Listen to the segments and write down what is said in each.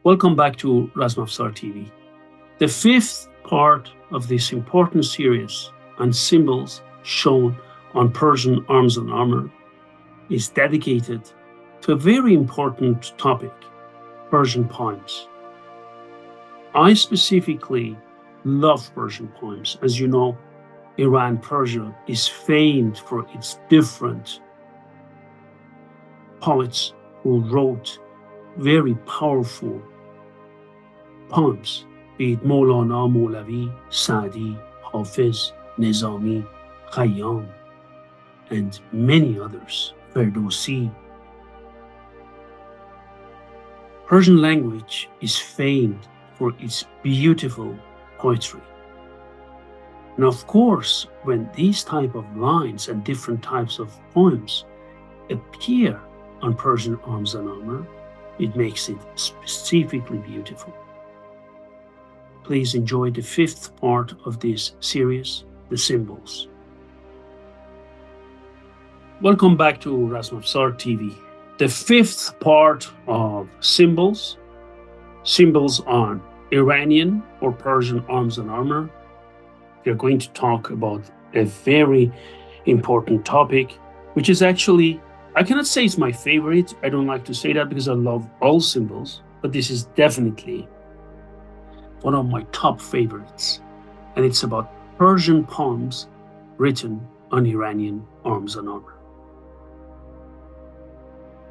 Welcome back to Razmafsar TV. The fifth part of this important series on symbols shown on Persian arms and armor is dedicated to a very important topic, Persian poems. I specifically love Persian poems. As you know, Iran, Persia is famed for its different poets who wrote very powerful poems, be it Maulana, Mawlavi, Sa'di, Hafiz, Nizami, Khayyam, and many others, Ferdowsi. Persian language is famed for its beautiful poetry. And of course, when these type of lines and different types of poems appear on Persian arms and armor, it makes it specifically beautiful. Please enjoy the fifth part of this series, the symbols. Welcome back to Razmafsar TV. The fifth part of symbols on Iranian or Persian arms and armor. We are going to talk about a very important topic, which is actually, I cannot say it's my favorite. I don't like to say that because I love all symbols, but this is definitely one of my top favorites. And it's about Persian poems written on Iranian arms and armor.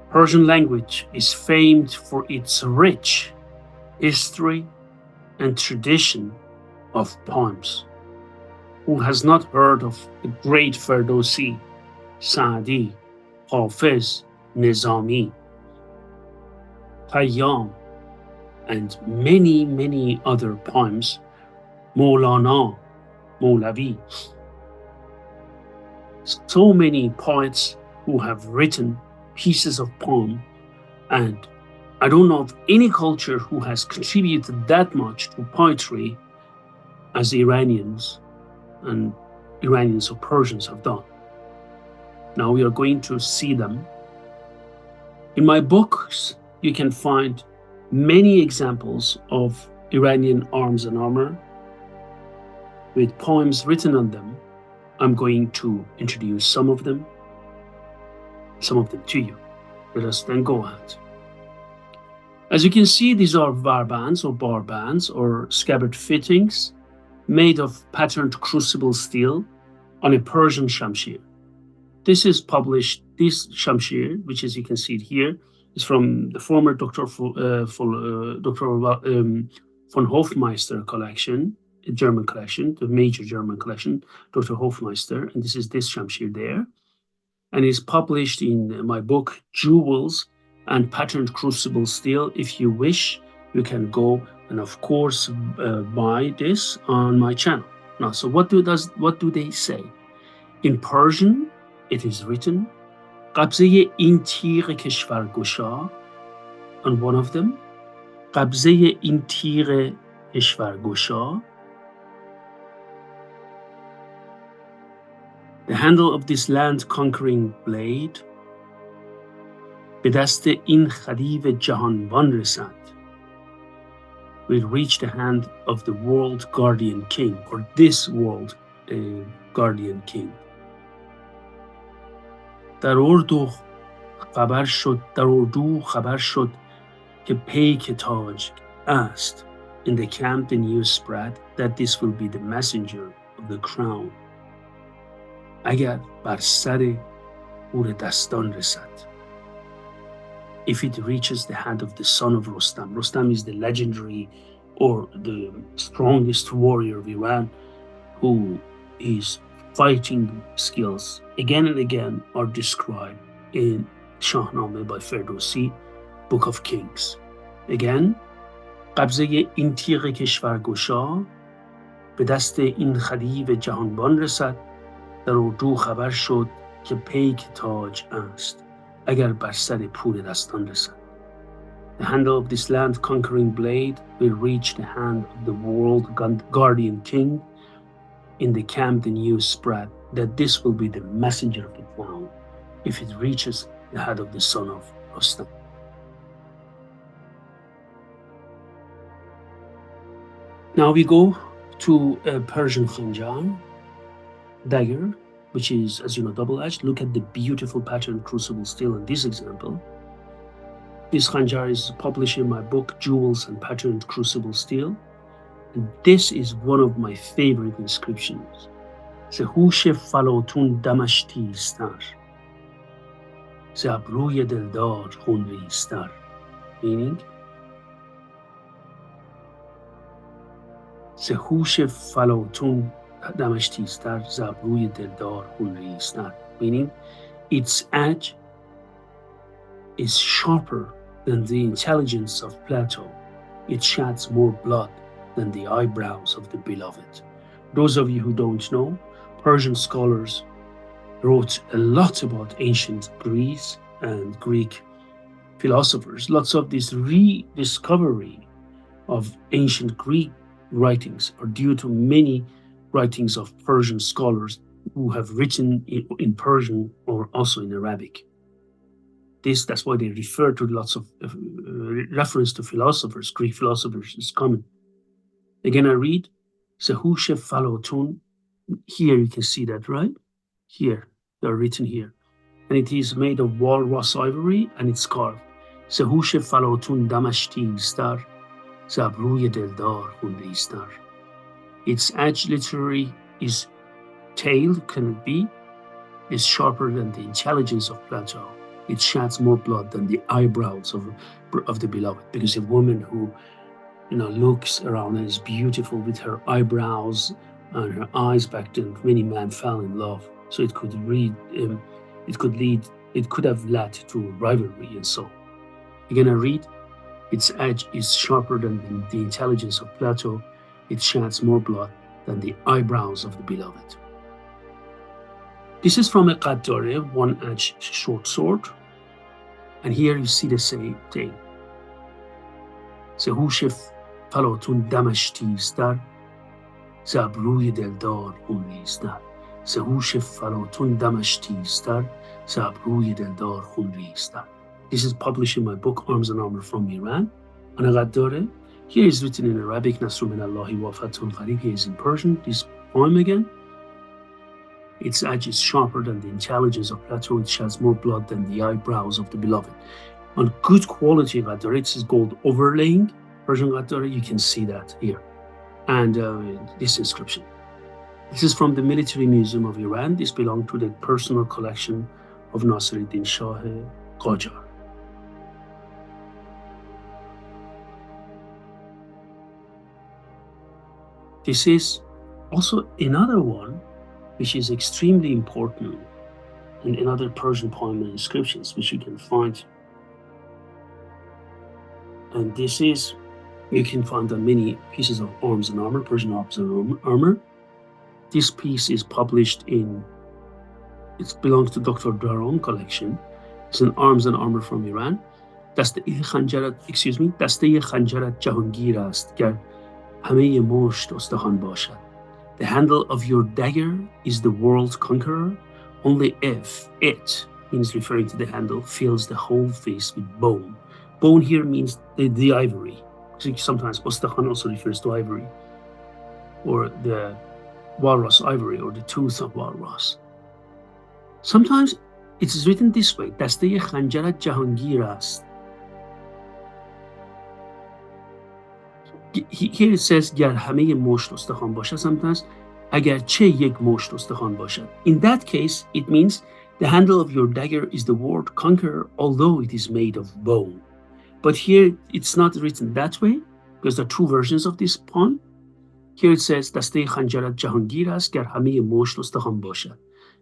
Persian language is famed for its rich history and tradition of poems. Who has not heard of the great Ferdowsi, Sa'di, Hafiz, Nizami, Khayyam, and many other poems, Maulana, Mawlavi. So many poets who have written pieces of poem, and I don't know of any culture who has contributed that much to poetry as Iranians or Persians have done. Now we are going to see them. In my books, you can find many examples of Iranian arms and armor with poems written on them. I'm going to introduce some of them to you. Let us then go ahead. As you can see, these are Vbands or bar bands or scabbard fittings made of patterned crucible steel on a Persian shamshir. This is published, this shamshir, which as you can see it here, is from the former Dr. von Hofmeister collection, a German collection, the major German collection, Dr. Hofmeister, and this is this shamshir there. And it's published in my book, Jewels and Patterned Crucible Steel. If you wish, you can go and of course buy this on my channel. Now, so what do they say? In Persian, it is written, قبضه این تیغ کشورگشا, on one of them, قبضه این تیغ کشورگشا, the handle of this land-conquering blade, به دست این خدیو جهانبان رسد, will reach the hand of the world guardian king, or this world guardian king. در اردو خبر شد که پیک تاج است. In the camp the news spread that this will be the messenger of the crown. اگر بر سر پور دستان رسد. If it reaches the hand of the son of Rustam. Rustam is the legendary or the strongest warrior of Iran, who his fighting skills again and again are described in Shahnameh by Ferdowsi, Book of Kings. Again, قبضه این تیغ کشورگشا به دست این خدیو جهانبان رسد. در اردو خبر شد که پیک تاج است اگر بر سر پور دستان رسد. The handle of this land-conquering blade will reach the hand of the world guardian king. In the camp the news spread that this will be the messenger of the crown if it reaches the head of the son of Rustam. Now we go to a Persian khanjar, dagger, which is, as you know, double-edged. Look at the beautiful pattern crucible steel in this example. This khanjar is published in my book, Jewels and Patterned Crucible Steel. And this is one of my favorite inscriptions. ز هوش فلاطون دمش تیزتر، ز ابروی دلدار خون ریزتر. Meaning, ز هوش فلاطون دمش تیزتر، ز ابروی دلدار خون ریزتر. Meaning, its edge is sharper than the intelligence of Plato. It sheds more blood than the eyebrows of the beloved. Those of you who don't know, Persian scholars wrote a lot about ancient Greece and Greek philosophers. Lots of this rediscovery of ancient Greek writings are due to many writings of Persian scholars who have written in Persian or also in Arabic. That's why they refer to lots of reference to philosophers, Greek philosophers is common. Again, I read, Zehushe Falotun. Here you can see that, right? Here, they're written here. And it is made of walrus ivory and it's carved. Zehushe Falotun Damashti Star, Zabruye Deldar Hundistar. Its edge literally is tail, can it be, is sharper than the intelligence of Plato. It sheds more blood than the eyebrows of the beloved. Because a woman who looks around and is beautiful with her eyebrows and her eyes back then, many men fell in love. So it could have led to rivalry and so. Again, I read, its edge is sharper than the intelligence of Plato. It sheds more blood than the eyebrows of the beloved. This is from a qaddare, one-edged short sword. And here you see the same thing. Zehushe Falotun Damash tiztar, Zabruye Deldar Hunriztar. Zehushe Falotun Damash tiztar, Zabruye Deldar Hunriztar. This is published in my book, Arms and Armor from Iran. And a qaddare, here is written in Arabic, Nasru min Allahi wa Fathul Qarib. Here is in Persian, this poem again. Its edge is sharper than the intelligence of Plato. It sheds more blood than the eyebrows of the beloved. On good quality qaddare, it is gold overlaying. Persian qaddare, you can see that here. And this inscription. This is from the Military Museum of Iran. This belonged to the personal collection of Nasiruddin Shah Qajar. This is also another one which is extremely important in another Persian poem and inscriptions which you can find. And this is, you can find on many pieces of arms and armor, Persian arms and armor. This piece is published it belongs to Dr. Daron collection. It's an arms and armor from Iran. دسته خنجرت جهانگیر است گر همه مشت استخوان باشد. The handle of your dagger is the world conqueror, only if it, means referring to the handle, fills the whole face with bone. Bone here means the ivory. Sometimes ostakhan also refers to ivory, or the walrus ivory, or the tooth of walrus. Sometimes it is written this way, Daste khanjarat jahangir ast. Here it says گر همه مشت استخوان باشد. Sometimes اگرچه یک مشت استخوان باشد. In that case, it means the handle of your dagger is the word conqueror, although it is made of bone. But here it's not written that way, because there are two versions of this poem. Here it says دسته خنجرت جهانگیر است گر همه مشت استخوان باشد.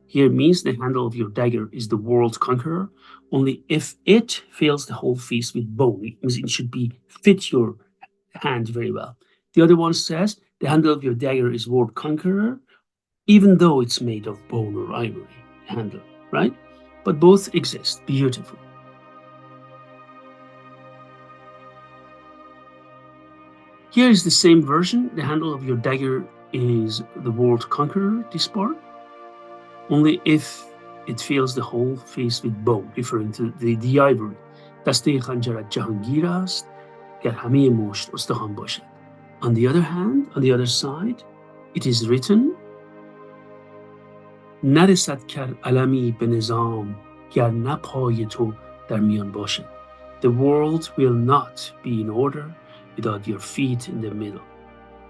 Here means the handle of your dagger is the world conqueror, only if it fills the whole face with bone. It means it should fit your hand very well. The other one says the handle of your dagger is word conqueror, even though it's made of bone or ivory handle, right? But both exist. Beautiful. Here is the same version. The handle of your dagger is the word conqueror, this part, only if it fills the whole face with bone, referring to the ivory. دسته خنجرت جهانگیر است گر همه مشت استخوان باشد. On the other hand, on the other side, it is written, نرسد کر علمی به نظام گر نه پای تو در میان باشد. The world will not be in order without your feet in the middle.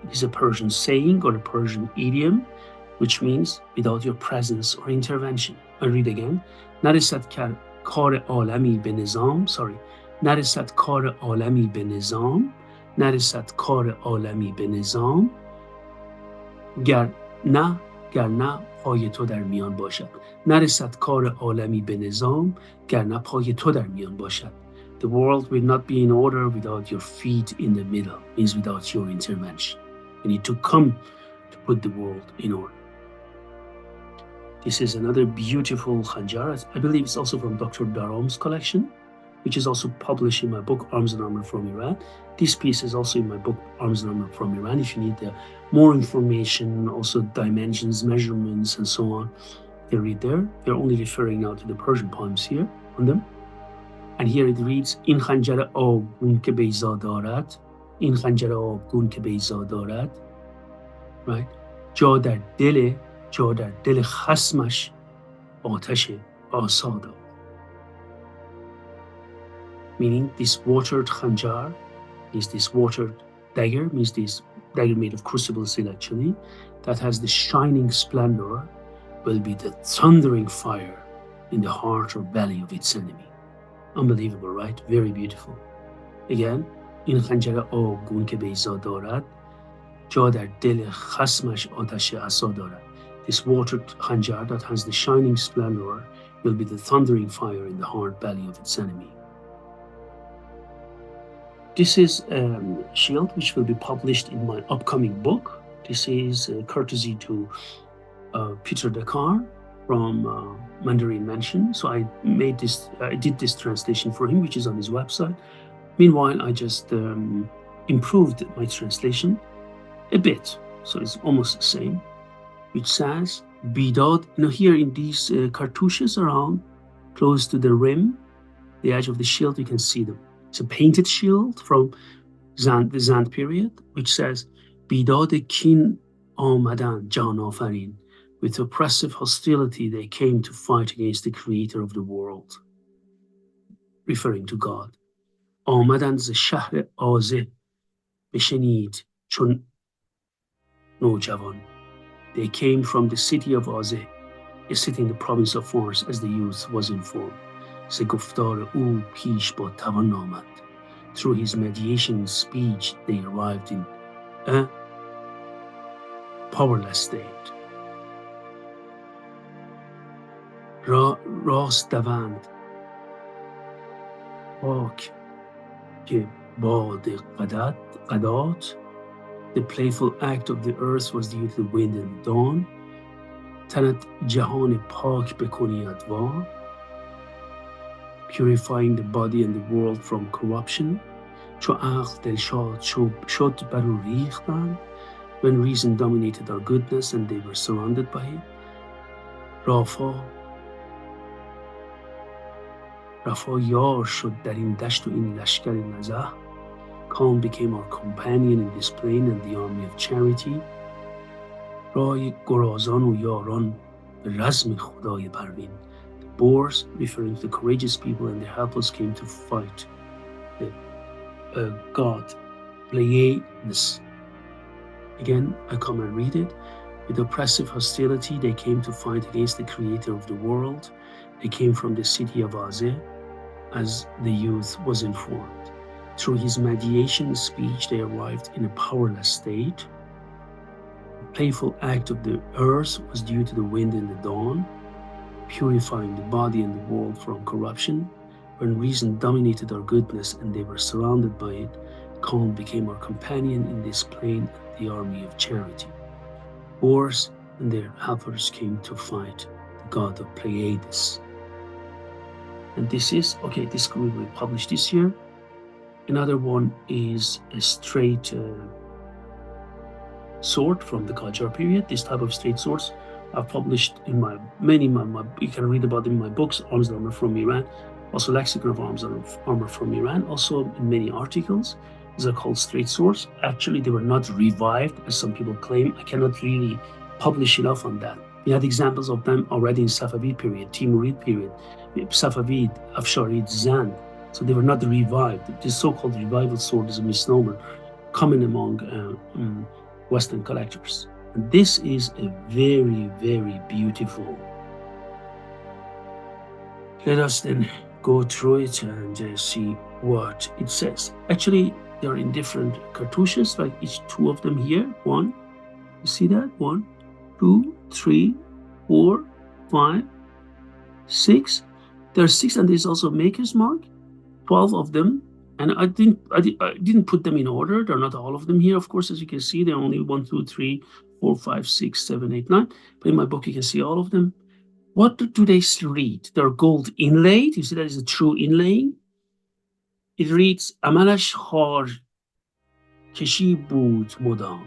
It is a Persian saying or a Persian idiom, which means without your presence or intervention. I read again. نرسد کار عالمی به نظام نرسد کار عالمی به نظام نرسد کار عالمی به نظام گر نه پای تو در میان باشد. نرسد کار عالمی به نظام گر نه پای تو در میان باشد. The world will not be in order without your feet in the middle, means without your intervention. You need to come to put the world in order. This is another beautiful khanjar. I believe it's also from Dr. Darom's collection, which is also published in my book, Arms and Armor from Iran. This piece is also in my book, Arms and Armor from Iran. If you need more information, also dimensions, measurements, and so on, they read there. They're only referring now to the Persian poems here on them. And here it reads, این خنجر آبگون که بیضا دارد این خنجر آبگون که بیضا دارد right جا در دل خصمش آتش آسا دارد. Meaning this watered khanjar is this watered dagger, means this dagger made of crucible steel actually, that has the shining splendor, will be the thundering fire in the heart or belly of its enemy. Unbelievable, right? Very beautiful. Again, این خنجر آبگون که بیضا دارد جا در دل خصمش آتش عصا دارد. This watered khanjar that has the shining splendor will be the thundering fire in the hard belly of its enemy. This is a shield which will be published in my upcoming book. This is courtesy to Peter Daggers from Mandarin Mansion. So I did this translation for him, which is on his website. Meanwhile, I just improved my translation a bit. So it's almost the same, which says, Bidad. Now here in these cartouches around, close to the rim, the edge of the shield, you can see them. It's a painted shield from the Zand period, which says, Bidad kin amadan jan afarin. With oppressive hostility, they came to fight against the creator of the world, referring to God. آمدند ز شهر آذه بشنید چون نوجوان. They came from the city of Azeh, a city in the province of Fars, as the youth was informed. ز گفتار او پیش با توان آمد. Through his mediation speech, they arrived in a powerless state. راست دوند پاک که باد قدات. The playful act of the earth was due to the wind and the dawn. تنت جهان پاک بکنی ادوا. Purifying the body and the world from corruption. چو عقل دلشاد شد بر او ریختند. When reason dominated our goodness and they were surrounded by it. رفا یار شد در این دشت و این لشکر نزه. Calm became our companion in this plain and the army of charity. رای گرازان و یاران به رزم خدای پروین. The boars, referring to the courageous people and their helpers, came to fight the god Pleiades. Again, I come and read it. With oppressive hostility, they came to fight against the creator of the world. They came from the city of Azeh, as the youth was informed. Through his mediation speech, they arrived in a powerless state. The playful act of the earth was due to the wind and the dawn, purifying the body and the world from corruption. When reason dominated our goodness and they were surrounded by it, calm became our companion in this plain and the army of charity. Boars and their helpers came to fight the god of Pleiades. And this is, okay, this will be published this year. Another one is a straight sword from the Qajar period. This type of straight swords I've published in my you can read about them in my books, Arms and Armor from Iran, also Lexicon of Arms and Armor from Iran, also in many articles. These are called straight swords. Actually, they were not revived, as some people claim. I cannot really publish enough on that. We had examples of them already in Safavid period, Timurid period, Safavid, Afsharid, Zand. So they were not revived. This so-called revival sword is a misnomer common among Western collectors. And this is a very, very beautiful. Let us then go through it and see what it says. Actually, they're in different cartouches, like each two of them here. One, you see that? 1, 2, 3, 4, 5, 6. There are 6, and there's also a maker's mark. 12 of them, and I didn't put them in order. They're not all of them here, of course, as you can see. They're only 1, 2, 3, 4, 5, 6, 7, 8, 9. But in my book, you can see all of them. What do they read? They're gold inlaid. You see that is a true inlaying. It reads, Amalash har keshi bud modam.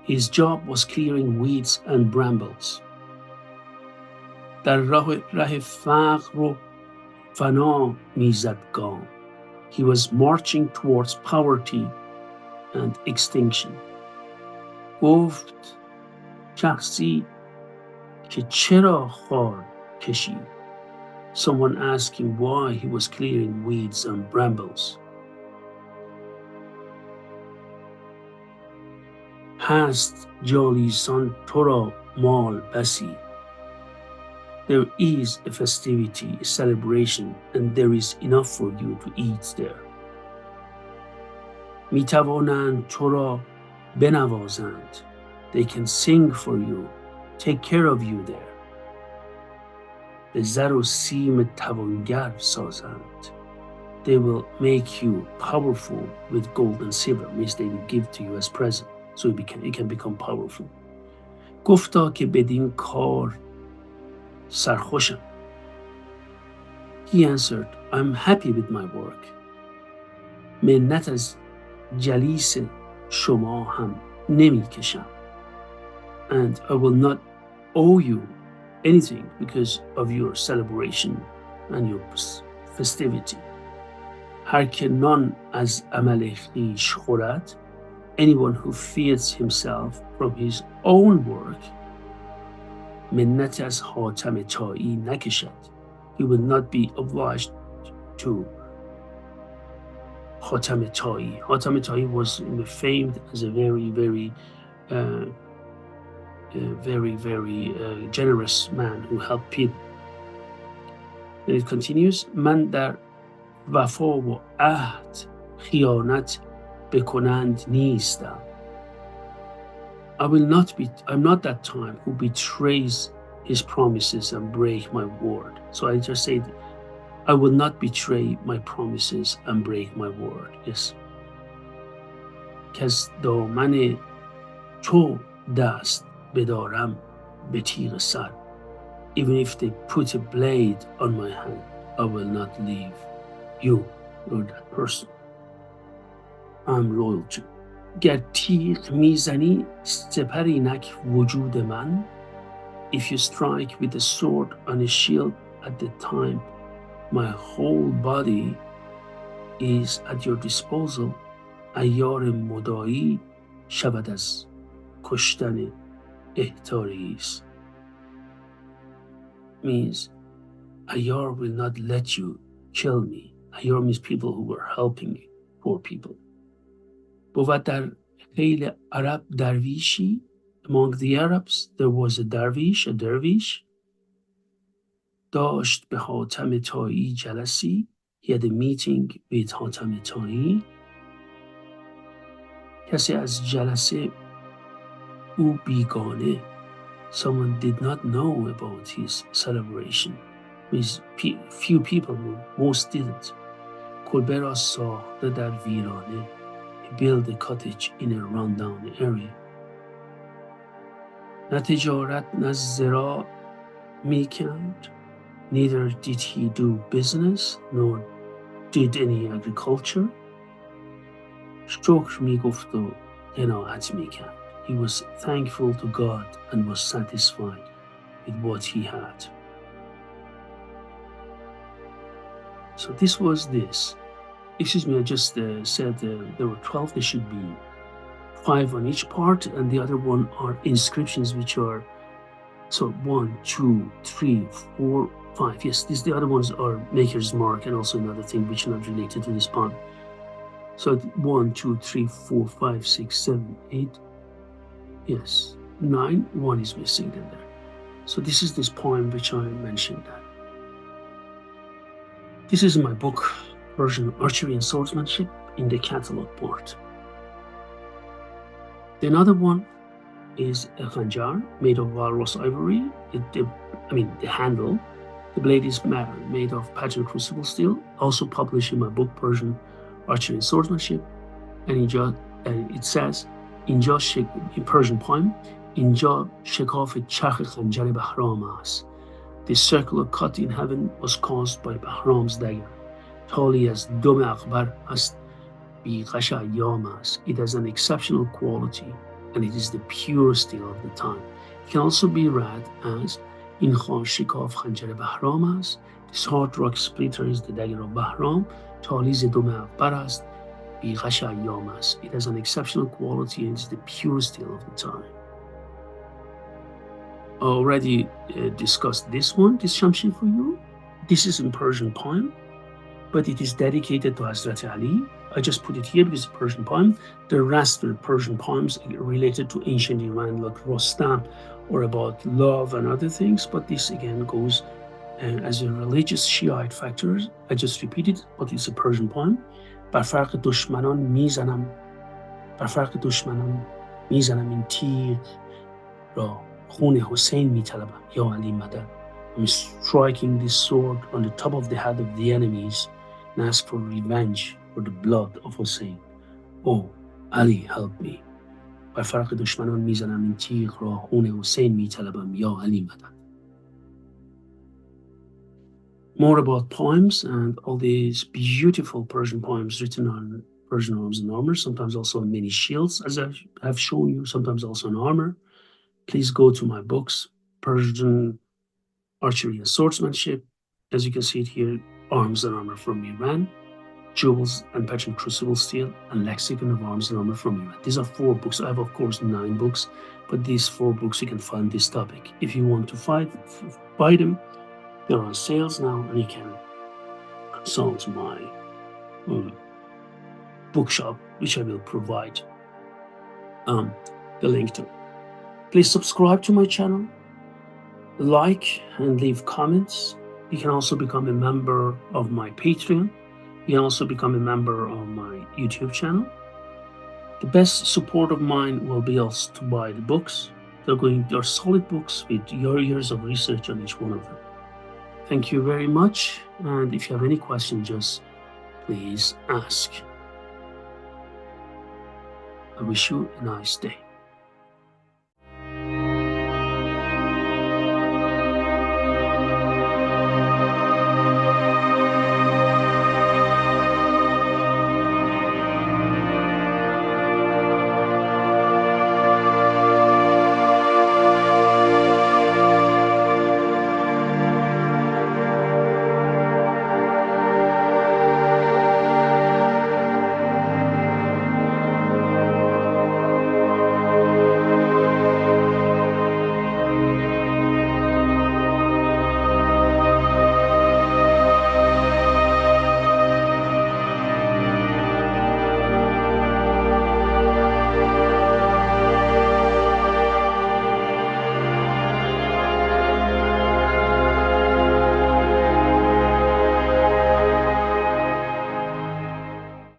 His job was clearing weeds and brambles. Dar rah faqr ro fana mizad gam. He was marching towards poverty and extinction. Goft shakhsi ke chera khar keshid. Someone asked him why he was clearing weeds and brambles. Hast jalisan tora mal basi. There is a festivity, a celebration, and there is enough for you to eat there. Mi tavanand tora benavazand. They can sing for you, take care of you there. Be zar o sim tavangar sazand. They will make you powerful with gold and silver, means they will give to you as present, so it can become powerful. Gofta ke bedin kar sarkhoshem. He answered, I'm happy with my work. Minnat az jalis shoma ham nemi kesham. And I will not owe you anything because of your celebration and your festivity. Har ke nan az amal khish khorat. Anyone who feeds himself from his own work, minnat az hatam ta'i nakeshad. He will not be obliged to Hatam Ta'i. Hatam Ta'i was famed as a very, very generous man who helped people. And it continues, Man dar wafa wa ahd khiyanat bekonand nistam. I'm not that time who betrays his promises and break my word. So I just say, I will not betray my promises and break my word. Yes. Kaz daman to dast bedaram be tigh sar. Even if they put a blade on my hand, I will not leave you or that person. I'm loyal to. Ger tigh mizani separ inak wujud man. If you strike with a sword on a shield at the time, my whole body is at your disposal. Ayyar modai shavad az kushtan ihtaris. Means Ayyar will not let you kill me. Ayyar means people who were helping me, poor people. Bod dar khayl Arab darvishi. Among the Arabs, there was a dervish. Dasht be Hatam Ta'i jalasi. He had a meeting with Hatam Ta'i. Kasi az jalase u bigane. Someone did not know about his celebration. Means few people knew, most didn't. Kolbe ra sakhte dar virane. He built a cottage in a rundown area. Na tijarat na zira mikand. Neither did he do business, nor did any agriculture. Shukr mi goft o qanaat mikand. He was thankful to God and was satisfied with what he had. So this was this. excuse me, I just said there were 12. There should be 5 on each part, and the other one are inscriptions, which are, so 1, 2, 3, 4, 5. Yes, the other ones are Maker's Mark and also another thing which are not related to this poem. So 1, 2, 3, 4, 5, 6, 7, 8. Yes, 9. 1 is missing in there. So this is this poem which I mentioned. This is my book, Persian Archery and Swordsmanship, in the catalog part. The another one is a khanjar made of walrus ivory. The handle, the blade is made of patterned crucible steel. Also published in my book, Persian Archery and Swordsmanship. And it says, in Persian poem, Inja shekaf chakh khanjar Bahram ast. The circular cut in heaven was caused by Bahram's dagger. Tali as dom akbar ast bi qasha yam ast. It has an exceptional quality, and it is the pure steel of the time. It can also be read as in khan shikaf khanjar Bahram ast. This hard rock splitter is the dagger of Bahram. Tali az dom akbar ast bi qasha yam ast. It has an exceptional quality, and it is the pure steel of the time. I already discussed this Shamshi for you. This is in Persian poem, but it is dedicated to Hazrat Ali. I just put it here because it's a Persian poem. The rest are Persian poems related to ancient Iran, like Rostam, or about love and other things. But this again goes as a religious Shiite factor. I just repeated, but it's a Persian poem. بر فرق دشمنان میزنم این تیغ را خون حسین میطلبم یا علی مدد. I'm striking this sword on the top of the head of the enemies and ask for revenge for the blood of Hussein. Oh, Ali, help me. بر فرق دشمنان میزنم این تیغ را خون حسین میطلبم یا علی مدد. More about poems and all these beautiful Persian poems written on Persian arms and armor, sometimes also on many shields, as I have shown you, sometimes also on armor. Please go to my books, Persian Archery and Swordsmanship. As you can see it here, Arms and Armor from Iran, Jewels and Persian Crucible Steel, and Lexicon of Arms and Armor from Iran. These are 4 books. I have, of course, 9 books, but these 4 books you can find this topic. If you want to buy them, they're on sales now, and you can consult my bookshop, which I will provide the link to. Please subscribe to my channel, like and leave comments. You can also become a member of my Patreon. You can also become a member of my YouTube channel. The best support of mine will be also to buy the books. They're solid books with your years of research on each one of them. Thank you very much, and if you have any questions, just please ask. I wish you a nice day.